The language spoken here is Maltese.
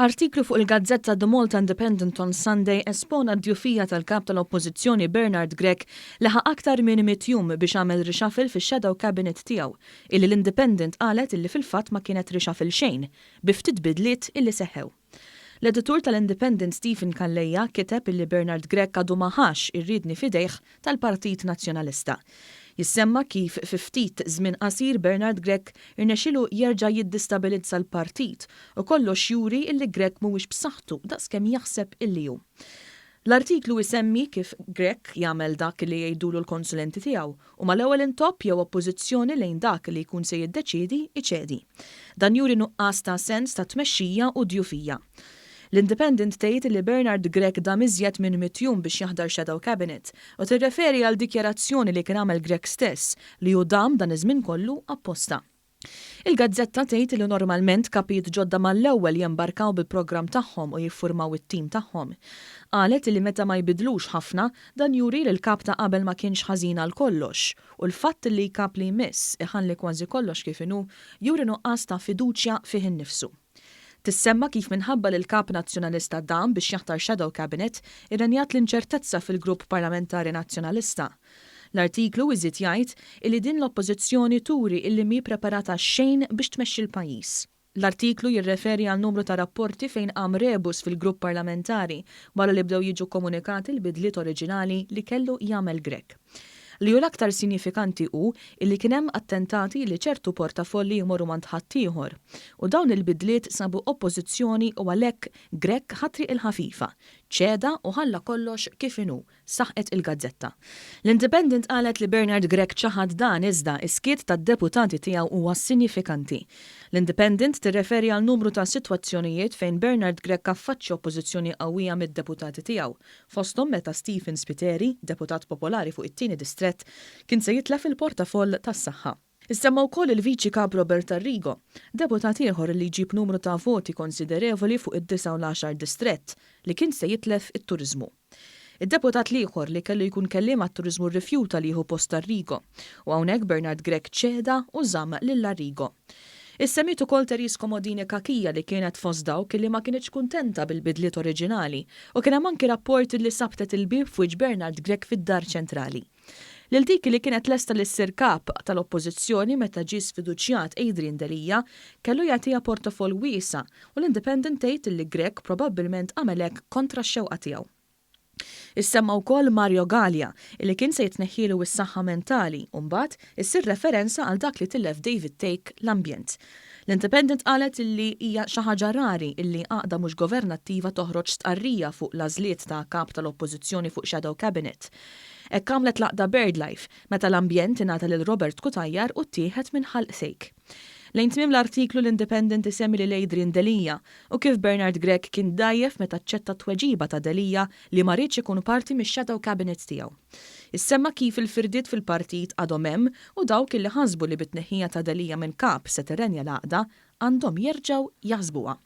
Artiklu fuq il-Gazzetta The Malta Independent on Sunday espona d-djufija tal-kap tal-Oppożizzjoni Bernard Grech laħa aktar minn 100 jum biex għamel reshuffle fix-shadow cabinet tiegħu, illi l-Independent qalet illi fil-fatt ma kienet reshuffle xejn, biftit bidliet illi seħħew. L-editur tal-Independent Stephen Kalleja kiteb illi Bernard Grech għadu maħax irridni fidejh tal-Partit Nazzjonalista. Jissemma kif fi ftit żmien qasir Bernard Grech irnexxielu jerġa' jiddistabilizza l-partit u kollox juri illi Grech mhuwiex b'saħħtu daqskemm jaħseb illi hu. L-artiklu jsemmi kif Grech jagħmel dak li jgħidulu l-konsulenti tiegħu u mal-ewwel intopp jew oppożizzjoni lejn dak li jkun se jiddeċiedi iċedi. Dan juri nuqqas ta' sens ta' tmexxija u djufija. L-Independent tgħid li Bernard Grech dam iżjed minn 100 jum biex jaħdar shadow cabinet u tirreferi għal dikjarazzjoni li kien għamel Grech stess li hu dam dan iż-żmien kollu apposta. Il-Gazzetta tgħid li normalment kapijiet ġodda mal-ewwel jembarkaw bil-programm tagħhom u jiffurmaw it-tim tagħhom. Qalet li meta ma jbidlux ħafna dan juri li l-kap ta' qabel ma kienx ħażin għal kollox u l-fatt li kap li jmiss iħalli kważi kollox kif inhu juri nuqqas ta' fiduċja fih innifsu. Tissemma kif minħabba l-kap nazzjonalista dam biex jaħtar shadow cabinet irranjat l-inċertezza fil-grupp parlamentari nazzjonalista. L-artiklu iżid jgħid illi din l-oppożizzjoni turi illi mi preparata xejn biex tmexxi l-pajjiż. L-artiklu jirreferi għal numru ta' rapporti fejn qam rebus fil-grupp parlamentari wara li bdew jiġu komunikati l-bidliet oriġinali li kellu jagħmel Grech. Li hu l-aktar sinifikanti hu illi kien hemm attentati li ċertu portafolli jmorru mand ħaddieħor u dawn il-bidliet sabu oppożizzjoni u għalhekk Grech ħatri il-ħafifa, ċeda u ħalla kollox kif inhu, saħqet il-Gazzetta. L-Independent qalet li Bernard Grech ċaħad dan iżda iskiet tad-deputati tiegħu huwa sinifikanti. L-Independent tirreferi għal numru ta' sitwazzjonijiet fejn Bernard Grech affaċċja oppożizzjoni qawwija mid-deputati tiegħu, fosthom meta Stephen Spiteri, deputat popolari fuq it-tieni distrett, kien se jitlef il-portafoll tas-saħħa. Issemma wkoll il-Viċi Kap Robert Arrigo, deputat ieħor li jġib numru ta' voti konsiderevoli fuq id-9 u l-10 distrett li kien se jitlef it-turiżmu. Id-deputat ieħor li kellu jkun kelliem għat-turiżmu rrifjuta li jieħu post Arrigo u hawnhekk Bernard Grech ċeda u żamm lil Arrigo. Is-semmiet ukoll Teris Komodini Kakija li kienet fost dawk li ma kienx kuntenta bil-bidliet oriġinali u kien hemm anki rapporti li sabtet il-bib f'wiġġ Bernard Grech fid-Dar Ċentrali. Lil dik li kienet lesta li ssir kap tal-oppożizzjoni meta ġie sfiduċjat Adrian Delija kellu jagħtiha portafoll wiesa' u l-Independent tgħid li Grech probabbilment għamel hekk kontra x-xewqa tiegħu. Issemma wkoll Mario Gallia illi kien se jitneħħielu s-saħħa mentali u mbagħad issir referenza għal dak li tilef David Take l-ambjent. L-Independent qalet illi hija xi ħaġa rari illi għaqda mhux governattiva toħroġ stqarrija fuq l-għażliet ta' kap tal-Oppożizzjoni fuq shadow cabinet. Hekk għamlet laqda BirdLife meta l-ambjent ingħata lil Robert Kutajjar u ttieħed minn ħalq Sejk. Lejn tmiem l-artiklu l-Independent isemmi lil Adrian Delija u kif Bernard Grech kien dajjef meta ċċetta tweġiba ta' Delija li ma rridx ikun parti mix-shadow cabinet tiegħu. Issemma kif il-firdiet fil-partit għadhom hemm u dawk illi ħasbu li bit-tneħħija ta' Delija minn kap se terenja l-għaqda għandhom jerġgħu jaħsbuha.